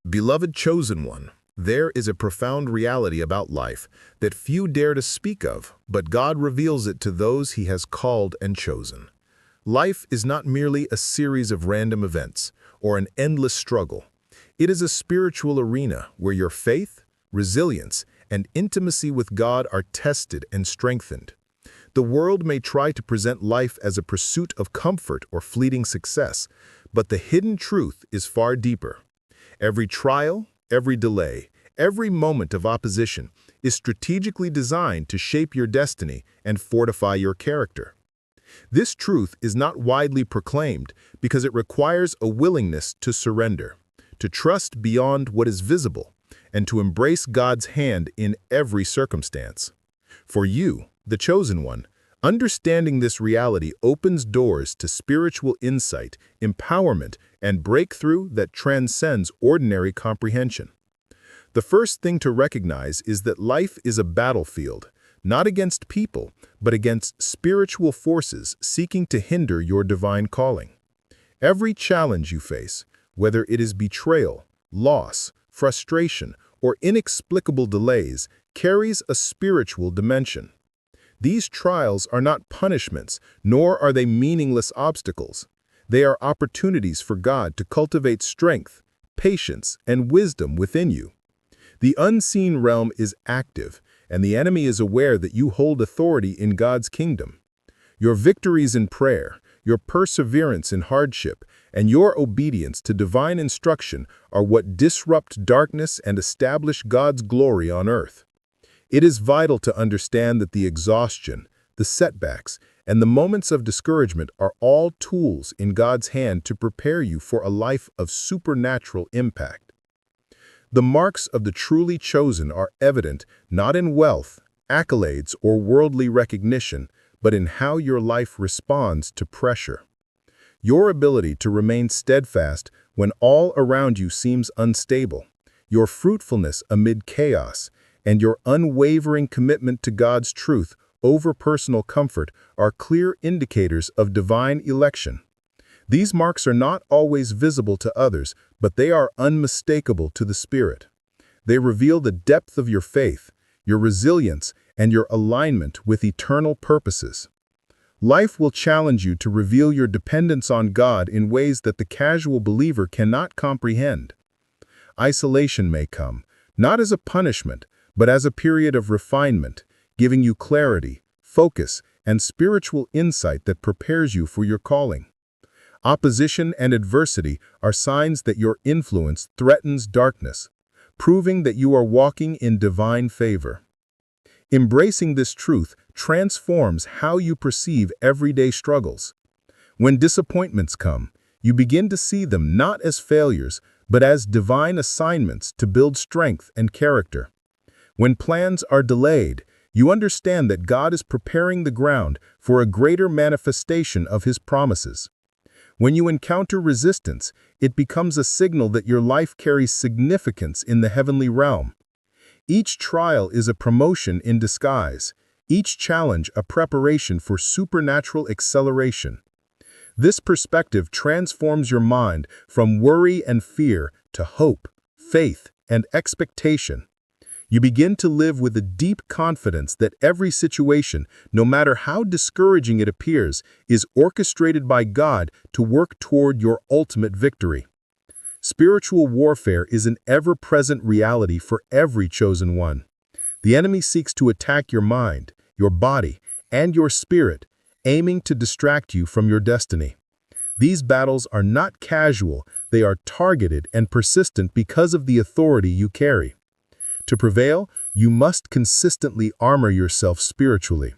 Beloved chosen one, there is a profound reality about life that few dare to speak of, but God reveals it to those he has called and chosen. Life is not merely a series of random events or an endless struggle. It is a spiritual arena where your faith, resilience, and intimacy with God are tested and strengthened. The world may try to present life as a pursuit of comfort or fleeting success, but the hidden truth is far deeper. Every trial, every delay, every moment of opposition is strategically designed to shape your destiny and fortify your character. This truth is not widely proclaimed because it requires a willingness to surrender, to trust beyond what is visible, and to embrace God's hand in every circumstance. For you, the chosen one, understanding this reality opens doors to spiritual insight, empowerment, and breakthrough that transcends ordinary comprehension. The first thing to recognize is that life is a battlefield, not against people, but against spiritual forces seeking to hinder your divine calling. Every challenge you face, whether it is betrayal, loss, frustration, or inexplicable delays, carries a spiritual dimension. These trials are not punishments, nor are they meaningless obstacles. They are opportunities for God to cultivate strength, patience, and wisdom within you. The unseen realm is active, and the enemy is aware that you hold authority in God's kingdom. Your victories in prayer, your perseverance in hardship, and your obedience to divine instruction are what disrupt darkness and establish God's glory on earth. It is vital to understand that the exhaustion, the setbacks, and the moments of discouragement are all tools in God's hand to prepare you for a life of supernatural impact. The marks of the truly chosen are evident not in wealth, accolades, or worldly recognition, but in how your life responds to pressure. Your ability to remain steadfast when all around you seems unstable, your fruitfulness amid chaos, and your unwavering commitment to God's truth over personal comfort are clear indicators of divine election. These marks are not always visible to others, but they are unmistakable to the Spirit. They reveal the depth of your faith, your resilience, and your alignment with eternal purposes. Life will challenge you to reveal your dependence on God in ways that the casual believer cannot comprehend. Isolation may come, not as a punishment, but as a period of refinement, giving you clarity, focus, and spiritual insight that prepares you for your calling. Opposition and adversity are signs that your influence threatens darkness, proving that you are walking in divine favor. Embracing this truth transforms how you perceive everyday struggles. When disappointments come, you begin to see them not as failures, but as divine assignments to build strength and character. When plans are delayed, you understand that God is preparing the ground for a greater manifestation of His promises. When you encounter resistance, it becomes a signal that your life carries significance in the heavenly realm. Each trial is a promotion in disguise, each challenge a preparation for supernatural acceleration. This perspective transforms your mind from worry and fear to hope, faith, and expectation. You begin to live with a deep confidence that every situation, no matter how discouraging it appears, is orchestrated by God to work toward your ultimate victory. Spiritual warfare is an ever-present reality for every chosen one. The enemy seeks to attack your mind, your body, and your spirit, aiming to distract you from your destiny. These battles are not casual, they are targeted and persistent because of the authority you carry. To prevail, you must consistently armor yourself spiritually.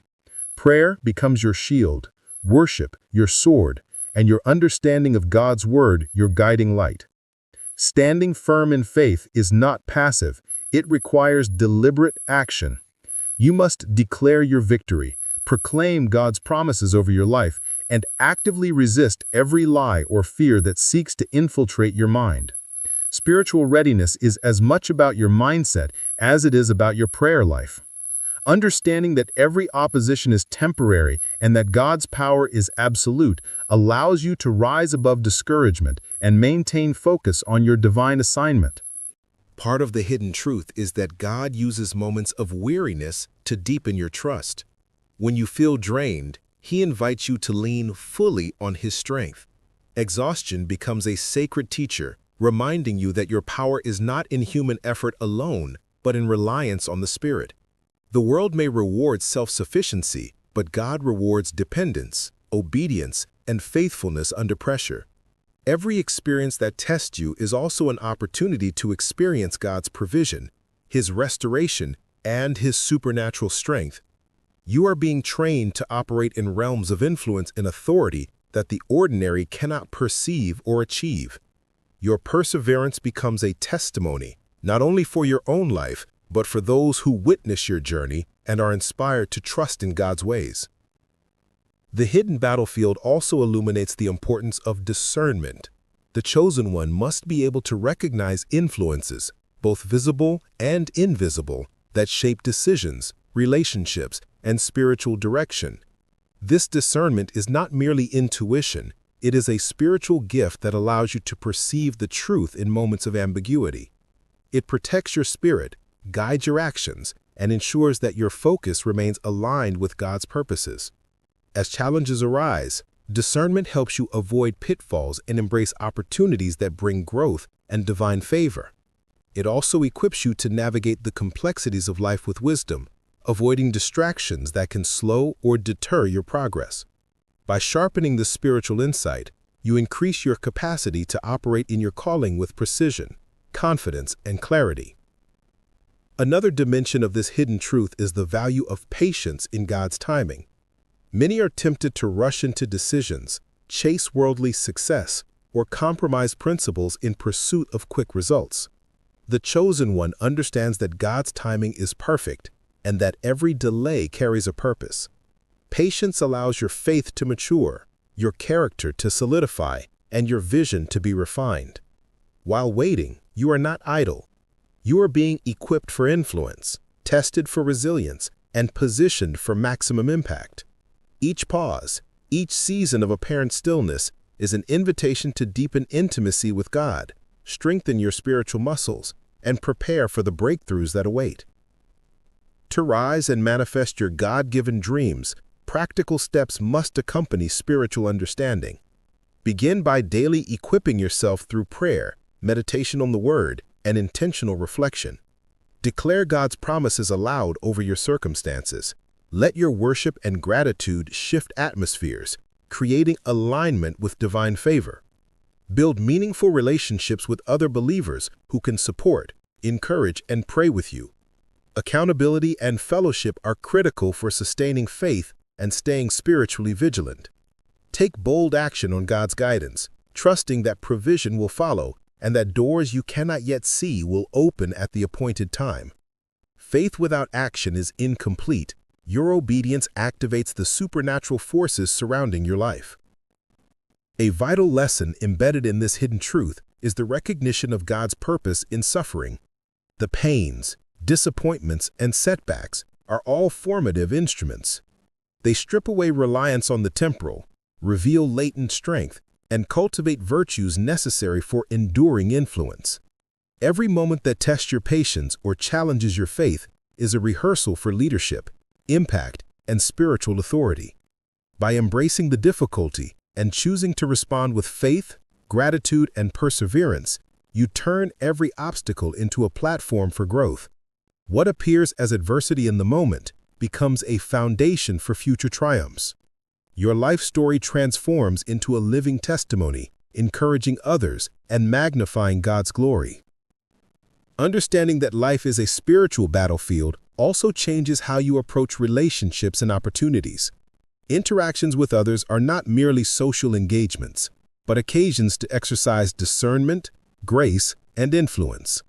Prayer becomes your shield, worship your sword, and your understanding of God's word your guiding light. Standing firm in faith is not passive, it requires deliberate action. You must declare your victory, proclaim God's promises over your life, and actively resist every lie or fear that seeks to infiltrate your mind. Spiritual readiness is as much about your mindset as it is about your prayer life. Understanding that every opposition is temporary and that God's power is absolute allows you to rise above discouragement and maintain focus on your divine assignment. Part of the hidden truth is that God uses moments of weariness to deepen your trust. When you feel drained, He invites you to lean fully on His strength. Exhaustion becomes a sacred teacher, reminding you that your power is not in human effort alone, but in reliance on the Spirit. The world may reward self-sufficiency, but God rewards dependence, obedience, and faithfulness under pressure. Every experience that tests you is also an opportunity to experience God's provision, His restoration, and His supernatural strength. You are being trained to operate in realms of influence and authority that the ordinary cannot perceive or achieve. Your perseverance becomes a testimony, not only for your own life, but for those who witness your journey and are inspired to trust in God's ways. The hidden battlefield also illuminates the importance of discernment. The chosen one must be able to recognize influences, both visible and invisible, that shape decisions, relationships, and spiritual direction. This discernment is not merely intuition, it is a spiritual gift that allows you to perceive the truth in moments of ambiguity. It protects your spirit, guides your actions, and ensures that your focus remains aligned with God's purposes. As challenges arise, discernment helps you avoid pitfalls and embrace opportunities that bring growth and divine favor. It also equips you to navigate the complexities of life with wisdom, avoiding distractions that can slow or deter your progress. By sharpening this spiritual insight, you increase your capacity to operate in your calling with precision, confidence, and clarity. Another dimension of this hidden truth is the value of patience in God's timing. Many are tempted to rush into decisions, chase worldly success, or compromise principles in pursuit of quick results. The chosen one understands that God's timing is perfect and that every delay carries a purpose. Patience allows your faith to mature, your character to solidify, and your vision to be refined. While waiting, you are not idle. You are being equipped for influence, tested for resilience, and positioned for maximum impact. Each pause, each season of apparent stillness is an invitation to deepen intimacy with God, strengthen your spiritual muscles, and prepare for the breakthroughs that await. To rise and manifest your God-given dreams, practical steps must accompany spiritual understanding. Begin by daily equipping yourself through prayer, meditation on the Word, and intentional reflection. Declare God's promises aloud over your circumstances. Let your worship and gratitude shift atmospheres, creating alignment with divine favor. Build meaningful relationships with other believers who can support, encourage, and pray with you. Accountability and fellowship are critical for sustaining faith and staying spiritually vigilant. Take bold action on God's guidance, trusting that provision will follow and that doors you cannot yet see will open at the appointed time. Faith without action is incomplete. Your obedience activates the supernatural forces surrounding your life. A vital lesson embedded in this hidden truth is the recognition of God's purpose in suffering. The pains, disappointments, and setbacks are all formative instruments. They strip away reliance on the temporal, reveal latent strength, and cultivate virtues necessary for enduring influence. Every moment that tests your patience or challenges your faith is a rehearsal for leadership, impact, and spiritual authority. By embracing the difficulty and choosing to respond with faith, gratitude, and perseverance, you turn every obstacle into a platform for growth. What appears as adversity in the moment becomes a foundation for future triumphs. Your life story transforms into a living testimony, encouraging others and magnifying God's glory. Understanding that life is a spiritual battlefield also changes how you approach relationships and opportunities. Interactions with others are not merely social engagements, but occasions to exercise discernment, grace, and influence.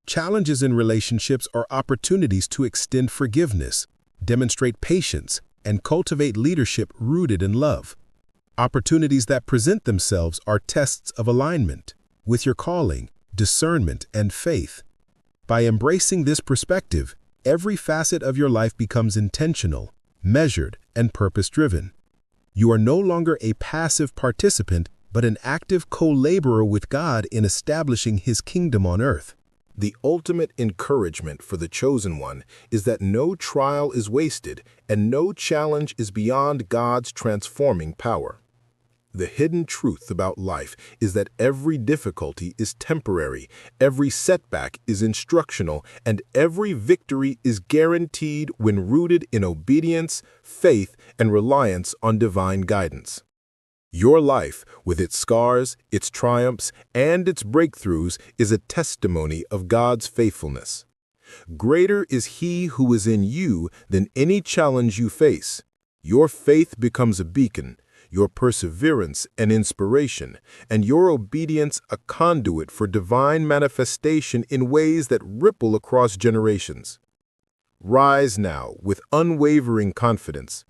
Challenges in relationships are opportunities to extend forgiveness, demonstrate patience, and cultivate leadership rooted in love. Opportunities that present themselves are tests of alignment with your calling, discernment, and faith. By embracing this perspective, every facet of your life becomes intentional, measured, and purpose-driven. You are no longer a passive participant, but an active co-laborer with God in establishing His kingdom on earth. The ultimate encouragement for the chosen one is that no trial is wasted and no challenge is beyond God's transforming power. The hidden truth about life is that every difficulty is temporary, every setback is instructional, and every victory is guaranteed when rooted in obedience, faith, and reliance on divine guidance. Your life, with its scars, its triumphs, and its breakthroughs, is a testimony of God's faithfulness. Greater is He who is in you than any challenge you face. Your faith becomes a beacon, your perseverance an inspiration, and your obedience a conduit for divine manifestation in ways that ripple across generations. Rise now with unwavering confidence.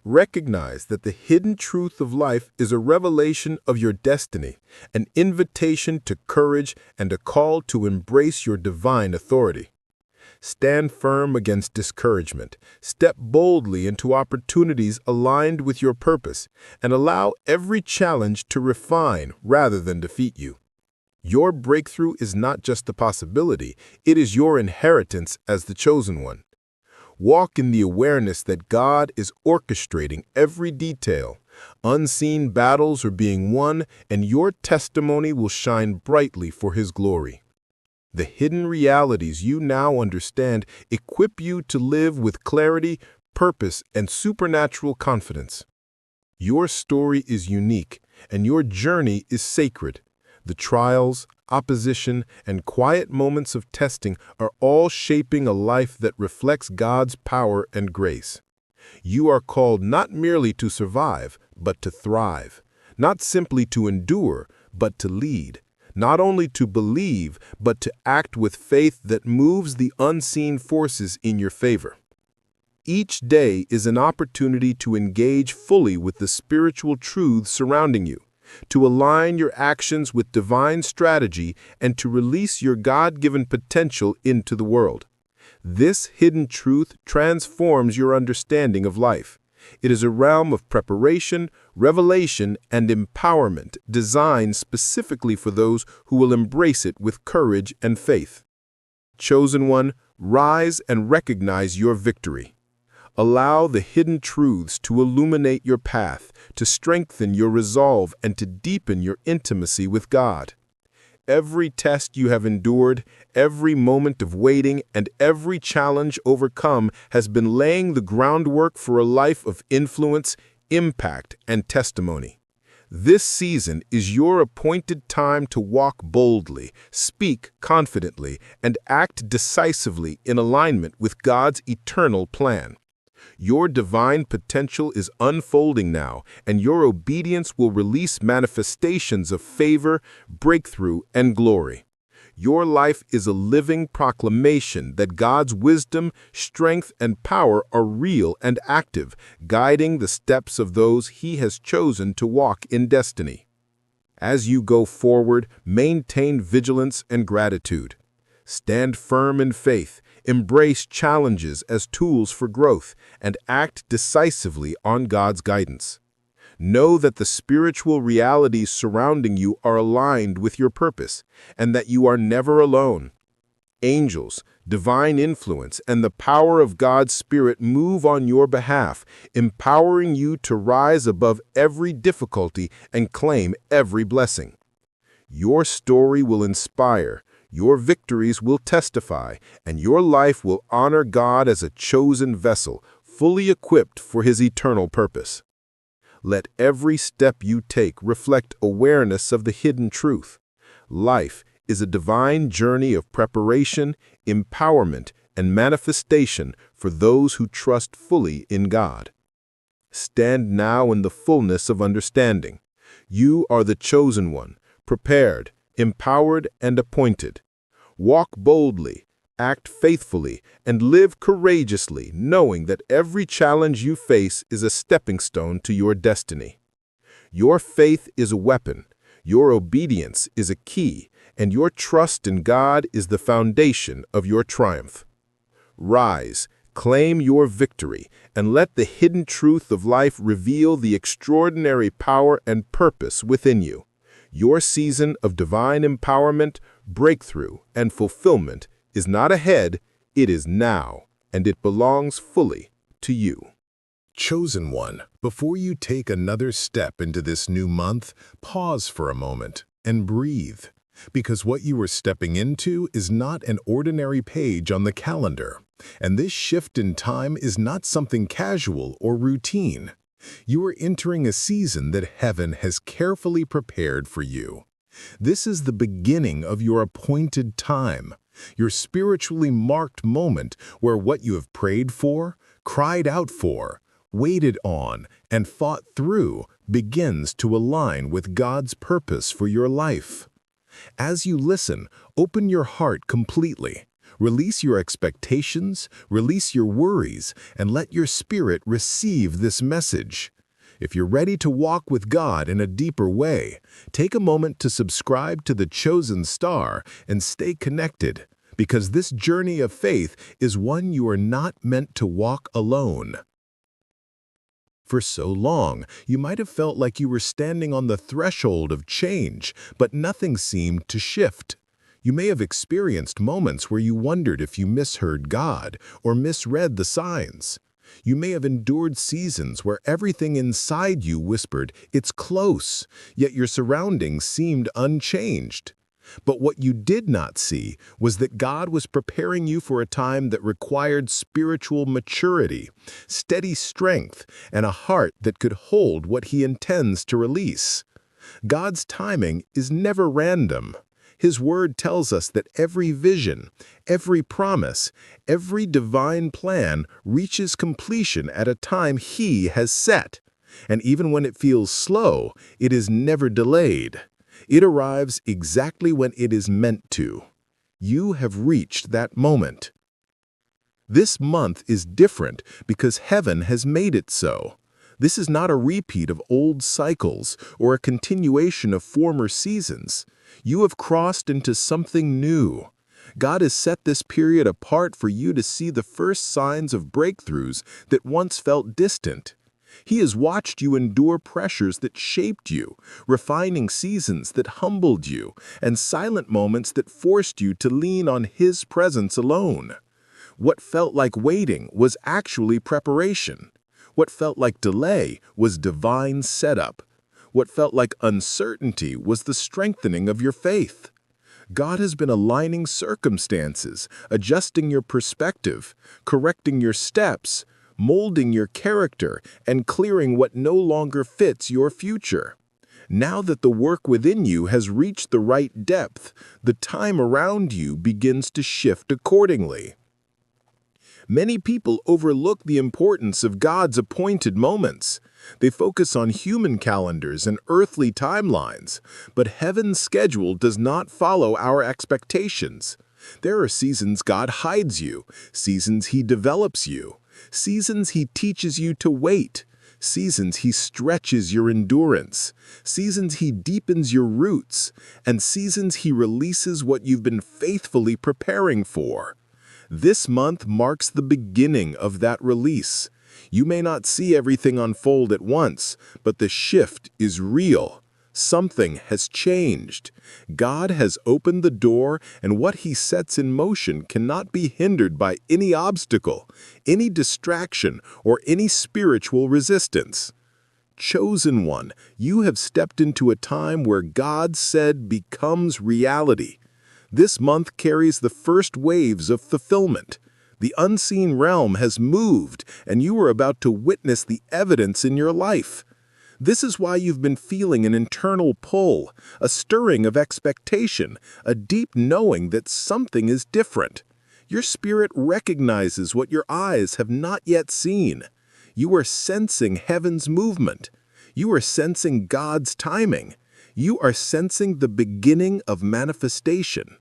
Recognize that the hidden truth of life is a revelation of your destiny, an invitation to courage, and a call to embrace your divine authority. Stand firm against discouragement, step boldly into opportunities aligned with your purpose, and allow every challenge to refine rather than defeat you. Your breakthrough is not just a possibility, it is your inheritance as the chosen one. Walk in the awareness that God is orchestrating every detail. Unseen battles are being won, and your testimony will shine brightly for His glory. The hidden realities you now understand equip you to live with clarity, purpose, and supernatural confidence. Your story is unique, and your journey is sacred. The trials, opposition, and quiet moments of testing are all shaping a life that reflects God's power and grace. You are called not merely to survive, but to thrive, not simply to endure, but to lead. Not only to believe, but to act with faith that moves the unseen forces in your favor. Each day is an opportunity to engage fully with the spiritual truths surrounding you, to align your actions with divine strategy, and to release your God-given potential into the world. This hidden truth transforms your understanding of life. It is a realm of preparation, revelation, and empowerment designed specifically for those who will embrace it with courage and faith. Chosen one, rise and recognize your victory. Allow the hidden truths to illuminate your path, to strengthen your resolve, and to deepen your intimacy with God. Every test you have endured, every moment of waiting, and every challenge overcome has been laying the groundwork for a life of influence, impact, and testimony. This season is your appointed time to walk boldly, speak confidently, and act decisively in alignment with God's eternal plan. Your divine potential is unfolding now, and your obedience will release manifestations of favor, breakthrough, and glory. Your life is a living proclamation that God's wisdom, strength, and power are real and active, guiding the steps of those He has chosen to walk in destiny. As you go forward, maintain vigilance and gratitude. Stand firm in faith, embrace challenges as tools for growth, and act decisively on God's guidance. Know that the spiritual realities surrounding you are aligned with your purpose, and that you are never alone. Angels, divine influence, and the power of God's Spirit move on your behalf, empowering you to rise above every difficulty and claim every blessing. Your story will inspire, your victories will testify, and your life will honor God as a chosen vessel, fully equipped for His eternal purpose. Let every step you take reflect awareness of the hidden truth. Life is a divine journey of preparation, empowerment, and manifestation for those who trust fully in God. Stand now in the fullness of understanding. You are the chosen one, prepared, empowered, and appointed. Walk boldly, act faithfully, and live courageously, knowing that every challenge you face is a stepping stone to your destiny. Your faith is a weapon, your obedience is a key, and your trust in God is the foundation of your triumph. Rise, claim your victory, and let the hidden truth of life reveal the extraordinary power and purpose within you. Your season of divine empowerment, breakthrough, and fulfillment is not ahead, it is now, and it belongs fully to you. Chosen one, before you take another step into this new month, pause for a moment and breathe, because what you are stepping into is not an ordinary page on the calendar, and this shift in time is not something casual or routine. You are entering a season that heaven has carefully prepared for you. This is the beginning of your appointed time, your spiritually marked moment where what you have prayed for, cried out for, waited on, and fought through begins to align with God's purpose for your life. As you listen, open your heart completely. Release your expectations, release your worries, and let your spirit receive this message. If you're ready to walk with God in a deeper way, take a moment to subscribe to the Chosen Star and stay connected, because this journey of faith is one you are not meant to walk alone. For so long, you might have felt like you were standing on the threshold of change, but nothing seemed to shift. You may have experienced moments where you wondered if you misheard God or misread the signs. You may have endured seasons where everything inside you whispered, "It's close," yet your surroundings seemed unchanged. But what you did not see was that God was preparing you for a time that required spiritual maturity, steady strength, and a heart that could hold what He intends to release. God's timing is never random. His word tells us that every vision, every promise, every divine plan reaches completion at a time He has set. And even when it feels slow, it is never delayed. It arrives exactly when it is meant to. You have reached that moment. This month is different because heaven has made it so. This is not a repeat of old cycles or a continuation of former seasons. You have crossed into something new. God has set this period apart for you to see the first signs of breakthroughs that once felt distant. He has watched you endure pressures that shaped you, refining seasons that humbled you, and silent moments that forced you to lean on His presence alone. What felt like waiting was actually preparation. What felt like delay was divine setup. What felt like uncertainty was the strengthening of your faith. God has been aligning circumstances, adjusting your perspective, correcting your steps, molding your character, and clearing what no longer fits your future. Now that the work within you has reached the right depth, the time around you begins to shift accordingly. Many people overlook the importance of God's appointed moments. They focus on human calendars and earthly timelines, but heaven's schedule does not follow our expectations. There are seasons God hides you, seasons He develops you, seasons He teaches you to wait, seasons He stretches your endurance, seasons He deepens your roots, and seasons He releases what you've been faithfully preparing for. This month marks the beginning of that release. You may not see everything unfold at once, but the shift is real. Something has changed. God has opened the door, and what He sets in motion cannot be hindered by any obstacle, any distraction, or any spiritual resistance. Chosen one, you have stepped into a time where God said becomes reality. This month carries the first waves of fulfillment. The unseen realm has moved, and you are about to witness the evidence in your life. This is why you've been feeling an internal pull, a stirring of expectation, a deep knowing that something is different. Your spirit recognizes what your eyes have not yet seen. You are sensing heaven's movement. You are sensing God's timing. You are sensing the beginning of manifestation.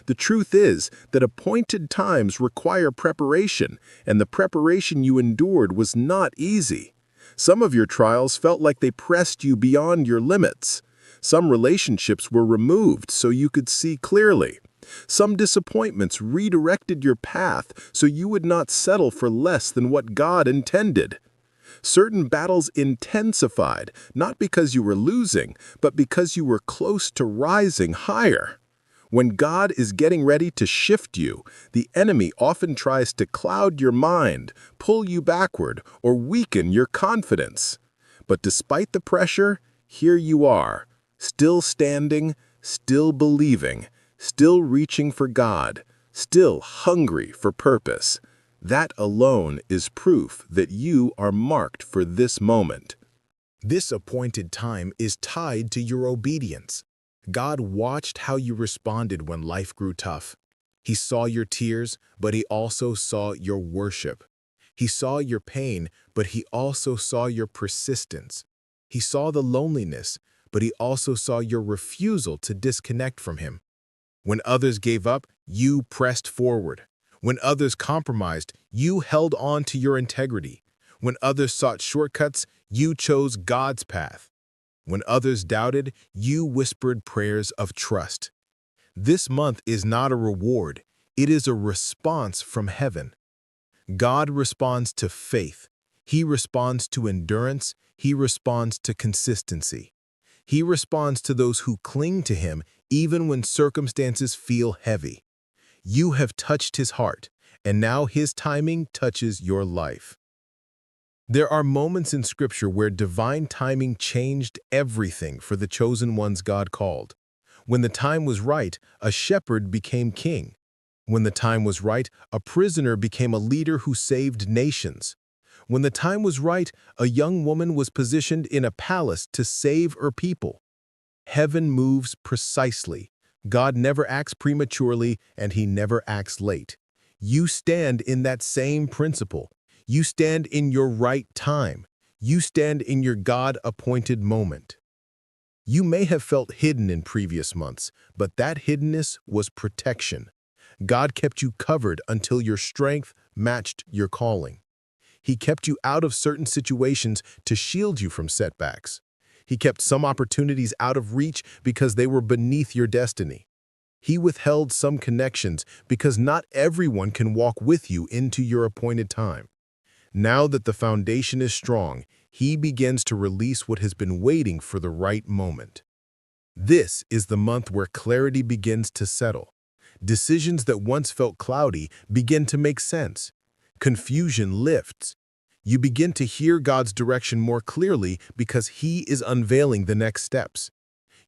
The truth is that appointed times require preparation, and the preparation you endured was not easy. Some of your trials felt like they pressed you beyond your limits. Some relationships were removed so you could see clearly. Some disappointments redirected your path so you would not settle for less than what God intended. Certain battles intensified, not because you were losing, but because you were close to rising higher. When God is getting ready to shift you, the enemy often tries to cloud your mind, pull you backward, or weaken your confidence. But despite the pressure, here you are, still standing, still believing, still reaching for God, still hungry for purpose. That alone is proof that you are marked for this moment. This appointed time is tied to your obedience. God watched how you responded when life grew tough. He saw your tears, but he also saw your worship. He saw your pain, but he also saw your persistence. He saw the loneliness, but he also saw your refusal to disconnect from him. When others gave up, you pressed forward. When others compromised, you held on to your integrity. When others sought shortcuts, you chose God's path. When others doubted, you whispered prayers of trust. This month is not a reward, it is a response from heaven. God responds to faith. He responds to endurance. He responds to consistency. He responds to those who cling to him even when circumstances feel heavy. You have touched his heart, and now his timing touches your life. There are moments in Scripture where divine timing changed everything for the chosen ones God called. When the time was right, a shepherd became king. When the time was right, a prisoner became a leader who saved nations. When the time was right, a young woman was positioned in a palace to save her people. Heaven moves precisely. God never acts prematurely, and he never acts late. You stand in that same principle. You stand in your right time. You stand in your God-appointed moment. You may have felt hidden in previous months, but that hiddenness was protection. God kept you covered until your strength matched your calling. He kept you out of certain situations to shield you from setbacks. He kept some opportunities out of reach because they were beneath your destiny. He withheld some connections because not everyone can walk with you into your appointed time. Now that the foundation is strong, he begins to release what has been waiting for the right moment. This is the month where clarity begins to settle. Decisions that once felt cloudy begin to make sense. Confusion lifts. You begin to hear God's direction more clearly because he is unveiling the next steps.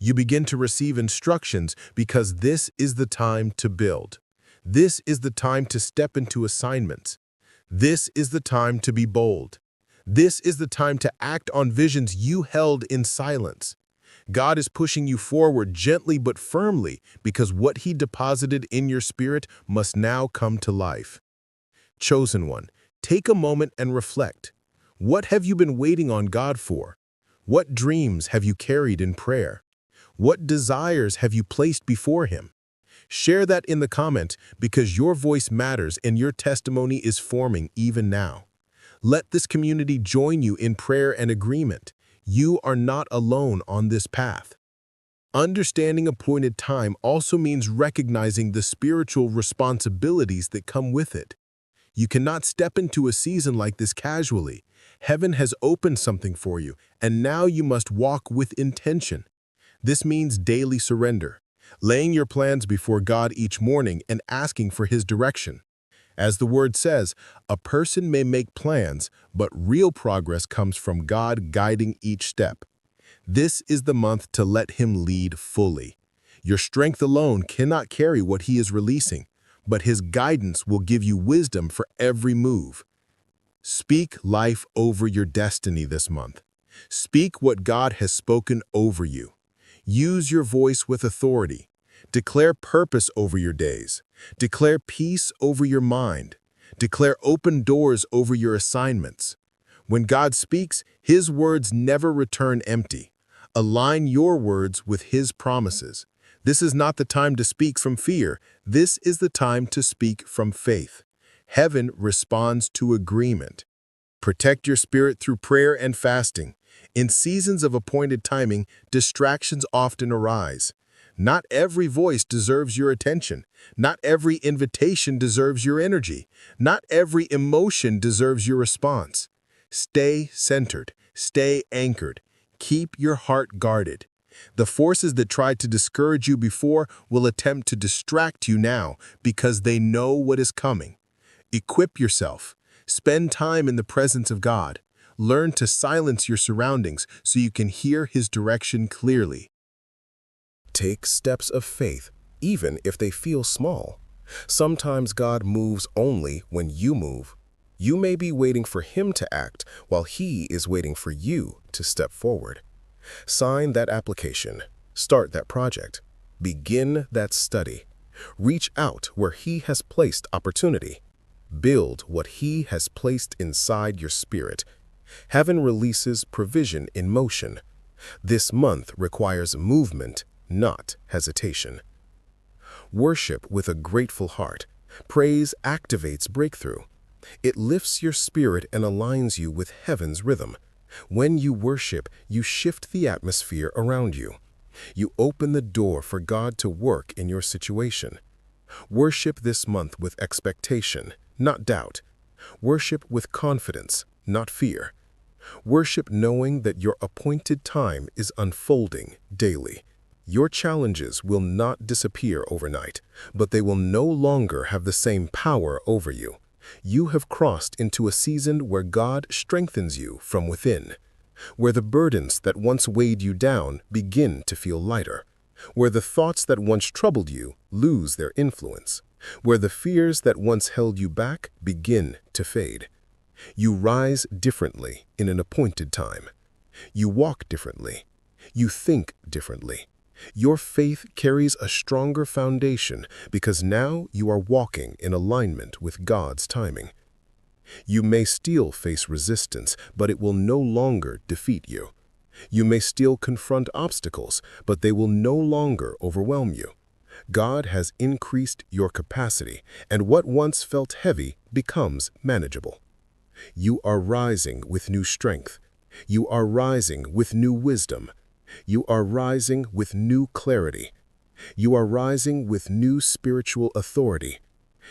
You begin to receive instructions because this is the time to build. This is the time to step into assignments. This is the time to be bold. This is the time to act on visions you held in silence. God is pushing you forward gently but firmly because what he deposited in your spirit must now come to life. Chosen one, take a moment and reflect. What have you been waiting on God for? What dreams have you carried in prayer? What desires have you placed before him? Share that in the comment because your voice matters and your testimony is forming even now. Let this community join you in prayer and agreement. You are not alone on this path. Understanding appointed time also means recognizing the spiritual responsibilities that come with it. You cannot step into a season like this casually. Heaven has opened something for you, and now you must walk with intention. This means daily surrender, laying your plans before God each morning and asking for his direction. As the word says, a person may make plans, but real progress comes from God guiding each step. This is the month to let him lead fully. Your strength alone cannot carry what he is releasing, but his guidance will give you wisdom for every move. Speak life over your destiny this month. Speak what God has spoken over you. Use your voice with authority. Declare purpose over your days. Declare peace over your mind. Declare open doors over your assignments. When God speaks, his words never return empty. Align your words with his promises. This is not the time to speak from fear. This is the time to speak from faith. Heaven responds to agreement. Protect your spirit through prayer and fasting. In seasons of appointed timing, distractions often arise. Not every voice deserves your attention. Not every invitation deserves your energy. Not every emotion deserves your response. Stay centered. Stay anchored. Keep your heart guarded. The forces that tried to discourage you before will attempt to distract you now because they know what is coming. Equip yourself. Spend time in the presence of God. Learn to silence your surroundings so you can hear His direction clearly. Take steps of faith, even if they feel small. Sometimes God moves only when you move. You may be waiting for Him to act while He is waiting for you to step forward. Sign that application. Start that project. Begin that study. Reach out where He has placed opportunity. Build what He has placed inside your spirit. Heaven releases provision in motion. This month requires movement, not hesitation. Worship with a grateful heart. Praise activates breakthrough. It lifts your spirit and aligns you with heaven's rhythm. When you worship, you shift the atmosphere around you. You open the door for God to work in your situation. Worship this month with expectation, not doubt. Worship with confidence, not fear. Worship knowing that your appointed time is unfolding daily. Your challenges will not disappear overnight, but they will no longer have the same power over you. You have crossed into a season where God strengthens you from within, where the burdens that once weighed you down begin to feel lighter, where the thoughts that once troubled you lose their influence, where the fears that once held you back begin to fade. You rise differently in an appointed time. You walk differently. You think differently. Your faith carries a stronger foundation because now you are walking in alignment with God's timing. You may still face resistance, but it will no longer defeat you. You may still confront obstacles, but they will no longer overwhelm you. God has increased your capacity, and what once felt heavy becomes manageable. You are rising with new strength. You are rising with new wisdom. You are rising with new clarity. You are rising with new spiritual authority.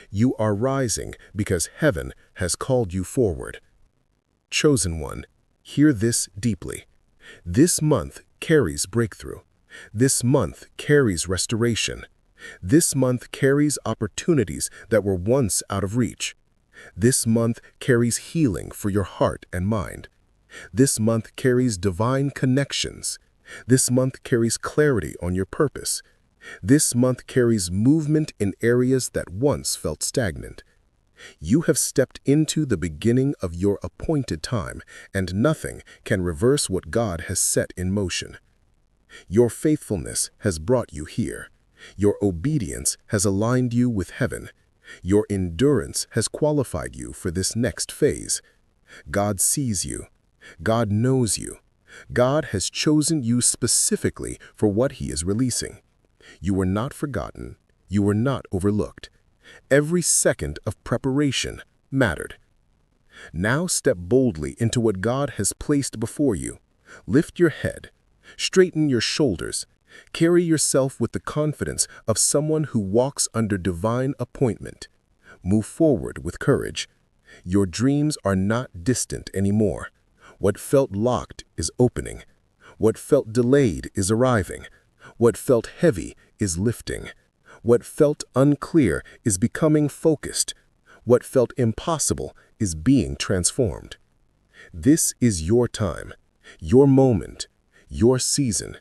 You are rising because heaven has called you forward. Chosen one, hear this deeply. This month carries breakthrough. This month carries restoration. This month carries opportunities that were once out of reach. This month carries healing for your heart and mind. This month carries divine connections. This month carries clarity on your purpose. This month carries movement in areas that once felt stagnant. You have stepped into the beginning of your appointed time, and nothing can reverse what God has set in motion. Your faithfulness has brought you here. Your obedience has aligned you with heaven. Your endurance has qualified you for this next phase. God sees you. God knows you. God has chosen you specifically for what He is releasing. You were not forgotten. You were not overlooked. Every second of preparation mattered. Now step boldly into what God has placed before you. Lift your head. Straighten your shoulders. Carry yourself with the confidence of someone who walks under divine appointment. Move forward with courage. Your dreams are not distant anymore. What felt locked is opening. What felt delayed is arriving. What felt heavy is lifting. What felt unclear is becoming focused. What felt impossible is being transformed. This is your time, your moment, your season.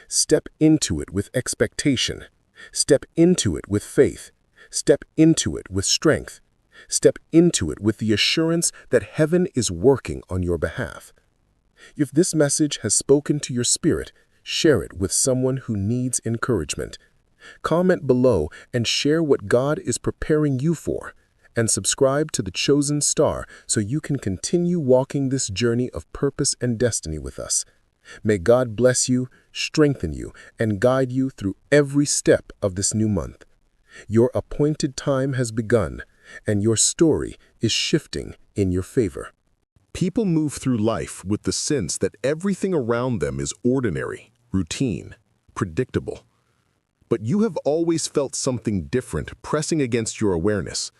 Step into it with expectation. Step into it with faith. Step into it with strength. Step into it with the assurance that heaven is working on your behalf. If this message has spoken to your spirit, share it with someone who needs encouragement. Comment below and share what God is preparing you for, and subscribe to The Chosen Star so you can continue walking this journey of purpose and destiny with us. May God bless you, strengthen you, and guide you through every step of this new month. Your appointed time has begun, and your story is shifting in your favor. People move through life with the sense that everything around them is ordinary, routine, predictable. But you have always felt something different pressing against your awareness,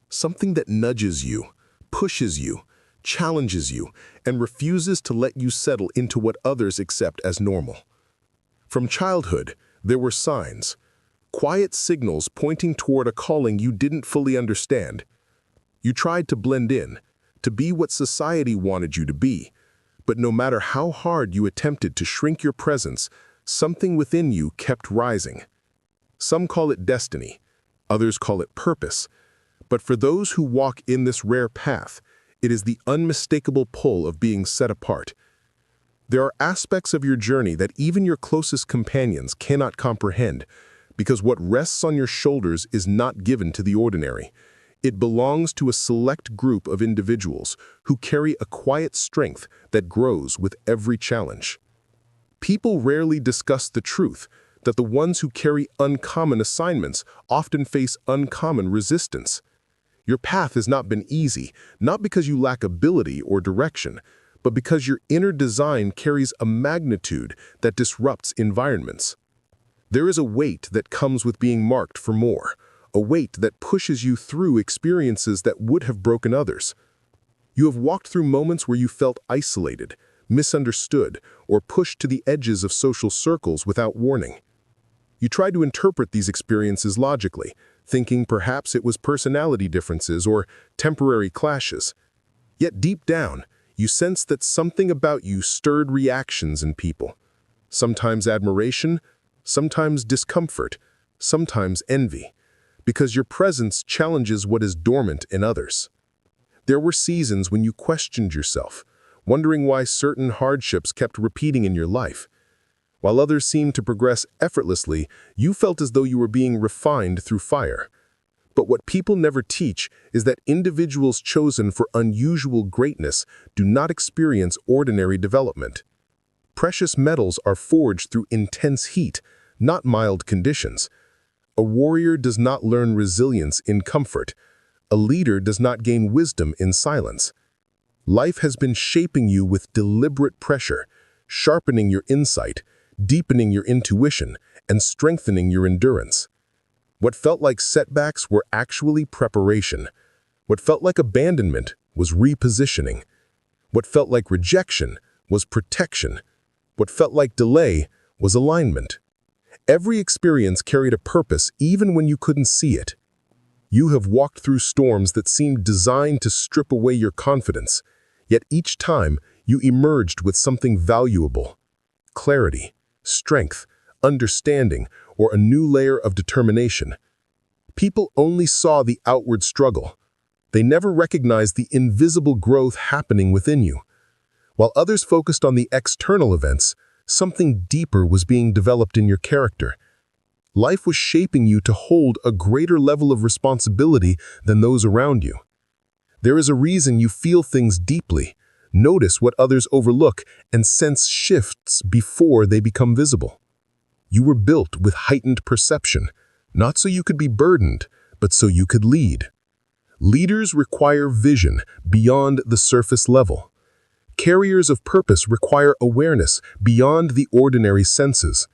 something that nudges you, pushes you, challenges you, and refuses to let you settle into what others accept as normal. From childhood, there were signs, quiet signals pointing toward a calling you didn't fully understand. You tried to blend in, to be what society wanted you to be, but no matter how hard you attempted to shrink your presence, something within you kept rising. Some call it destiny, others call it purpose, but for those who walk in this rare path, it is the unmistakable pull of being set apart. There are aspects of your journey that even your closest companions cannot comprehend, because what rests on your shoulders is not given to the ordinary. It belongs to a select group of individuals who carry a quiet strength that grows with every challenge. People rarely discuss the truth that the ones who carry uncommon assignments often face uncommon resistance. Your path has not been easy, not because you lack ability or direction, but because your inner design carries a magnitude that disrupts environments. There is a weight that comes with being marked for more, a weight that pushes you through experiences that would have broken others. You have walked through moments where you felt isolated, misunderstood, or pushed to the edges of social circles without warning. You tried to interpret these experiences logically, thinking perhaps it was personality differences or temporary clashes. Yet deep down, you sensed that something about you stirred reactions in people. Sometimes admiration, sometimes discomfort, sometimes envy, because your presence challenges what is dormant in others. There were seasons when you questioned yourself, wondering why certain hardships kept repeating in your life. While others seemed to progress effortlessly, you felt as though you were being refined through fire. But what people never teach is that individuals chosen for unusual greatness do not experience ordinary development. Precious metals are forged through intense heat, not mild conditions. A warrior does not learn resilience in comfort. A leader does not gain wisdom in silence. Life has been shaping you with deliberate pressure, sharpening your insight, deepening your intuition, and strengthening your endurance. What felt like setbacks were actually preparation. What felt like abandonment was repositioning. What felt like rejection was protection. What felt like delay was alignment. Every experience carried a purpose even when you couldn't see it. You have walked through storms that seemed designed to strip away your confidence, yet each time you emerged with something valuable: clarity, strength, understanding, or a new layer of determination. People only saw the outward struggle. They never recognized the invisible growth happening within you. While others focused on the external events, something deeper was being developed in your character. Life was shaping you to hold a greater level of responsibility than those around you. There is a reason you feel things deeply, notice what others overlook, and sense shifts before they become visible. You were built with heightened perception, not so you could be burdened, but so you could lead. Leaders require vision beyond the surface level. Carriers of purpose require awareness beyond the ordinary senses.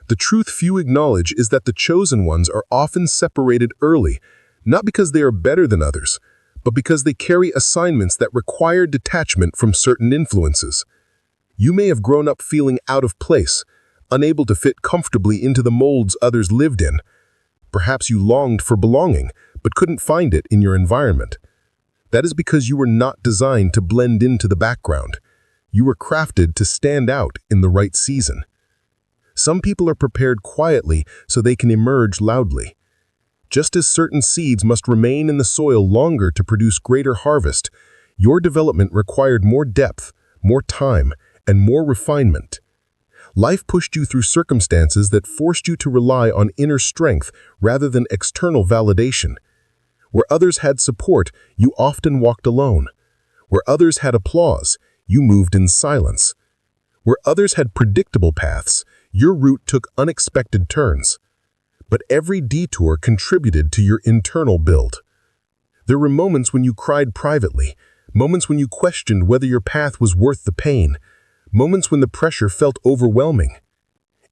The truth few acknowledge is that the chosen ones are often separated early, not because they are better than others, but because they carry assignments that require detachment from certain influences. You may have grown up feeling out of place, unable to fit comfortably into the molds others lived in. Perhaps you longed for belonging, but couldn't find it in your environment. That is because you were not designed to blend into the background. You were crafted to stand out in the right season. Some people are prepared quietly so they can emerge loudly. Just as certain seeds must remain in the soil longer to produce greater harvest, your development required more depth, more time, and more refinement. Life pushed you through circumstances that forced you to rely on inner strength rather than external validation. Where others had support, you often walked alone. Where others had applause, you moved in silence. Where others had predictable paths, your route took unexpected turns. But every detour contributed to your internal build. There were moments when you cried privately, moments when you questioned whether your path was worth the pain, moments when the pressure felt overwhelming.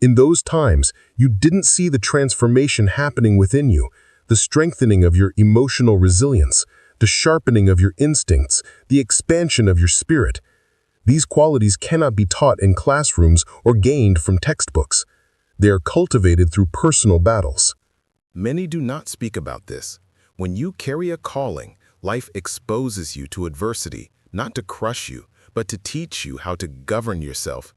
In those times, you didn't see the transformation happening within you, the strengthening of your emotional resilience, the sharpening of your instincts, the expansion of your spirit. These qualities cannot be taught in classrooms or gained from textbooks. They are cultivated through personal battles. Many do not speak about this. When you carry a calling, life exposes you to adversity, not to crush you, but to teach you how to govern yourself.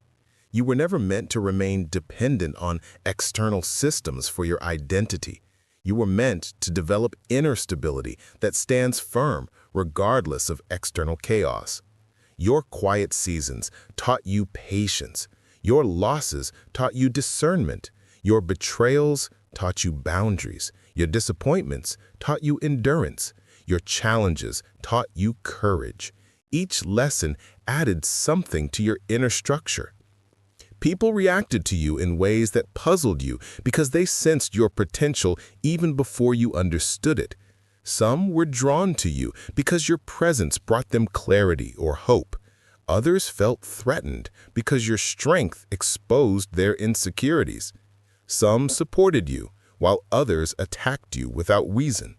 You were never meant to remain dependent on external systems for your identity. You were meant to develop inner stability that stands firm regardless of external chaos. Your quiet seasons taught you patience. Your losses taught you discernment. Your betrayals taught you boundaries. Your disappointments taught you endurance. Your challenges taught you courage. Each lesson added something to your inner structure. People reacted to you in ways that puzzled you because they sensed your potential even before you understood it. Some were drawn to you because your presence brought them clarity or hope. Others felt threatened because your strength exposed their insecurities. Some supported you, while others attacked you without reason.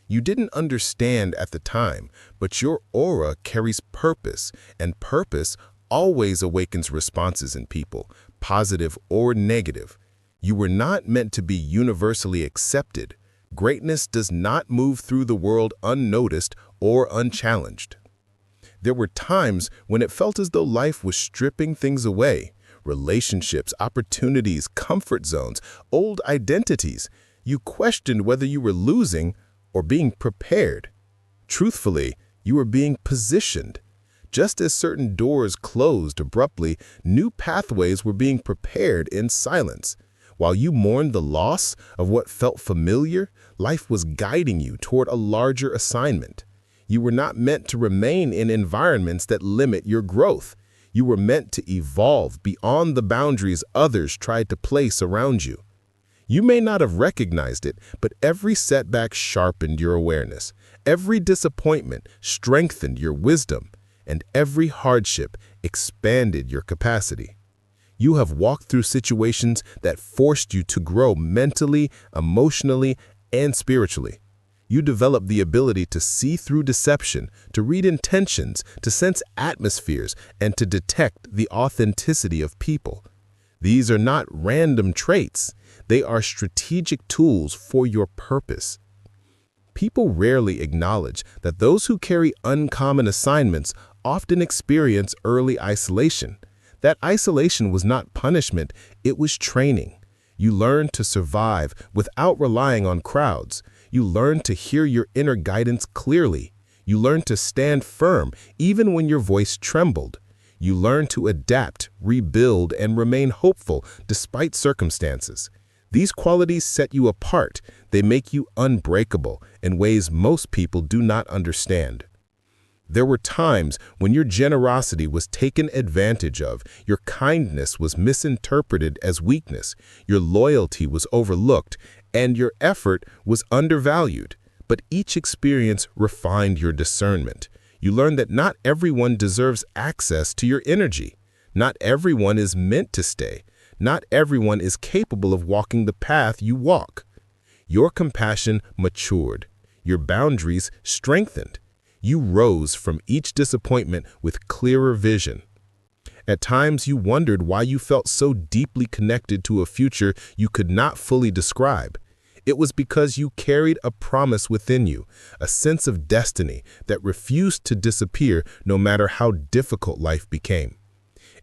You didn't understand at the time, but your aura carries purpose, and purpose always awakens responses in people, positive or negative. You were not meant to be universally accepted. Greatness does not move through the world unnoticed or unchallenged. There were times when it felt as though life was stripping things away. Relationships, opportunities, comfort zones, old identities. You questioned whether you were losing or being prepared. Truthfully, you were being positioned. Just as certain doors closed abruptly, new pathways were being prepared in silence. While you mourned the loss of what felt familiar, life was guiding you toward a larger assignment. You were not meant to remain in environments that limit your growth. You were meant to evolve beyond the boundaries others tried to place around you. You may not have recognized it, but every setback sharpened your awareness. Every disappointment strengthened your wisdom, and every hardship expanded your capacity. You have walked through situations that forced you to grow mentally, emotionally, and spiritually. You developed the ability to see through deception, to read intentions, to sense atmospheres, and to detect the authenticity of people. These are not random traits. They are strategic tools for your purpose. People rarely acknowledge that those who carry uncommon assignments often experience early isolation. That isolation was not punishment, it was training. You learned to survive without relying on crowds. You learned to hear your inner guidance clearly. You learned to stand firm even when your voice trembled. You learned to adapt, rebuild, and remain hopeful despite circumstances. These qualities set you apart. They make you unbreakable in ways most people do not understand. There were times when your generosity was taken advantage of, your kindness was misinterpreted as weakness, your loyalty was overlooked, and your effort was undervalued. But each experience refined your discernment. You learned that not everyone deserves access to your energy. Not everyone is meant to stay. Not everyone is capable of walking the path you walk. Your compassion matured. Your boundaries strengthened. You rose from each disappointment with clearer vision. At times, you wondered why you felt so deeply connected to a future you could not fully describe. It was because you carried a promise within you, a sense of destiny that refused to disappear no matter how difficult life became.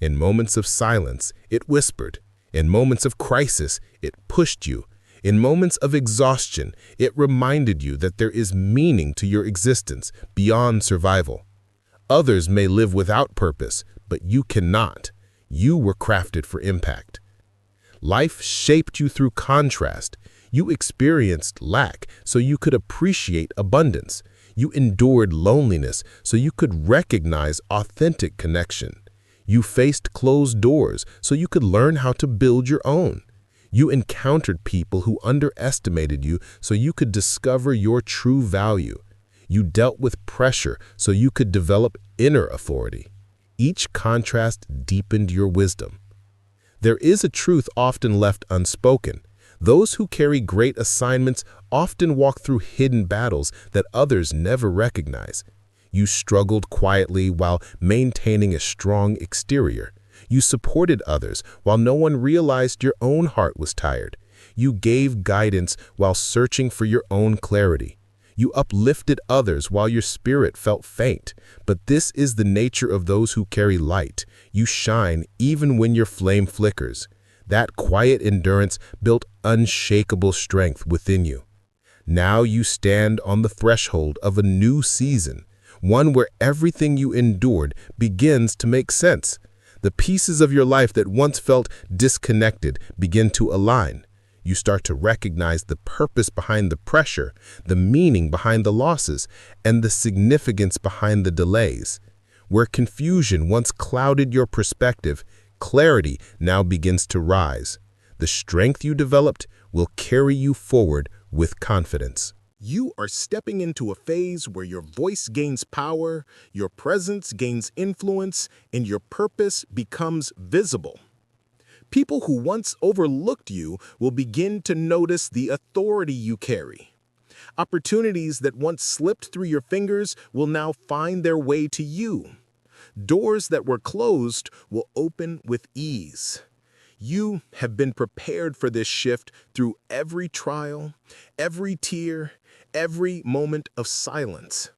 In moments of silence, it whispered. In moments of crisis, it pushed you. In moments of exhaustion, it reminded you that there is meaning to your existence beyond survival. Others may live without purpose, but you cannot. You were crafted for impact. Life shaped you through contrast. You experienced lack so you could appreciate abundance. You endured loneliness so you could recognize authentic connection. You faced closed doors so you could learn how to build your own. You encountered people who underestimated you so you could discover your true value. You dealt with pressure so you could develop inner authority. Each contrast deepened your wisdom. There is a truth often left unspoken. Those who carry great assignments often walk through hidden battles that others never recognize. You struggled quietly while maintaining a strong exterior. You supported others while no one realized your own heart was tired. You gave guidance while searching for your own clarity. You uplifted others while your spirit felt faint. But this is the nature of those who carry light. You shine even when your flame flickers. That quiet endurance built unshakable strength within you. Now you stand on the threshold of a new season, one where everything you endured begins to make sense. The pieces of your life that once felt disconnected begin to align. You start to recognize the purpose behind the pressure, the meaning behind the losses, and the significance behind the delays. Where confusion once clouded your perspective, clarity now begins to rise. The strength you developed will carry you forward with confidence. You are stepping into a phase where your voice gains power, your presence gains influence, and your purpose becomes visible. People who once overlooked you will begin to notice the authority you carry. Opportunities that once slipped through your fingers will now find their way to you. Doors that were closed will open with ease. You have been prepared for this shift through every trial, every tear, every moment of silence.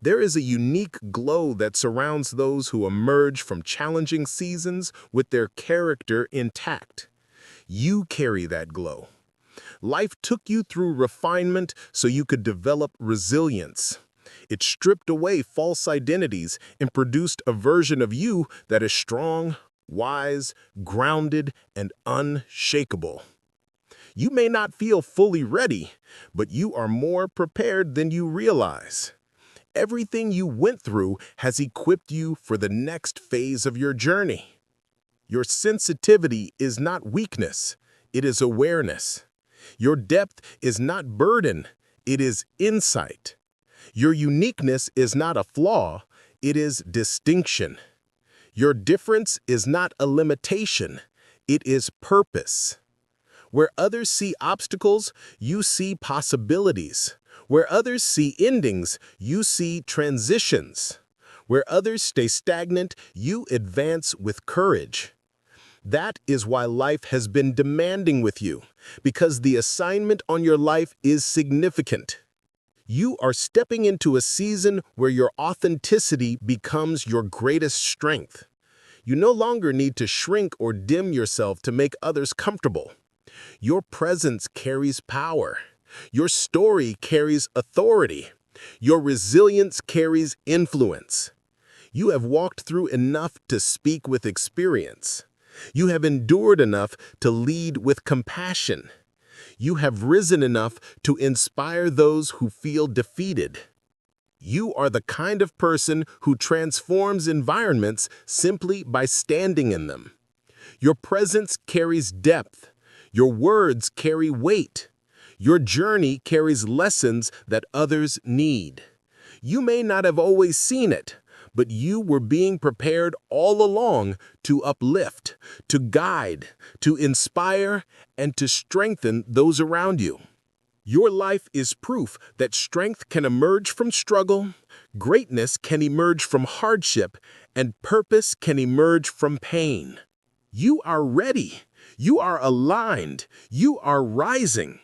There is a unique glow that surrounds those who emerge from challenging seasons with their character intact. You carry that glow. Life took you through refinement so you could develop resilience. It stripped away false identities and produced a version of you that is strong, wise, grounded, and unshakable. You may not feel fully ready, but you are more prepared than you realize. Everything you went through has equipped you for the next phase of your journey. Your sensitivity is not weakness, it is awareness. Your depth is not burden, it is insight. Your uniqueness is not a flaw, it is distinction. Your difference is not a limitation, it is purpose. Where others see obstacles, you see possibilities. Where others see endings, you see transitions. Where others stay stagnant, you advance with courage. That is why life has been demanding with you, because the assignment on your life is significant. You are stepping into a season where your authenticity becomes your greatest strength. You no longer need to shrink or dim yourself to make others comfortable. Your presence carries power. Your story carries authority. Your resilience carries influence. You have walked through enough to speak with experience. You have endured enough to lead with compassion. You have risen enough to inspire those who feel defeated. You are the kind of person who transforms environments simply by standing in them. Your presence carries depth. Your words carry weight. Your journey carries lessons that others need. You may not have always seen it, but you were being prepared all along to uplift, to guide, to inspire, and to strengthen those around you. Your life is proof that strength can emerge from struggle, greatness can emerge from hardship, and purpose can emerge from pain. You are ready. You are aligned. You are rising.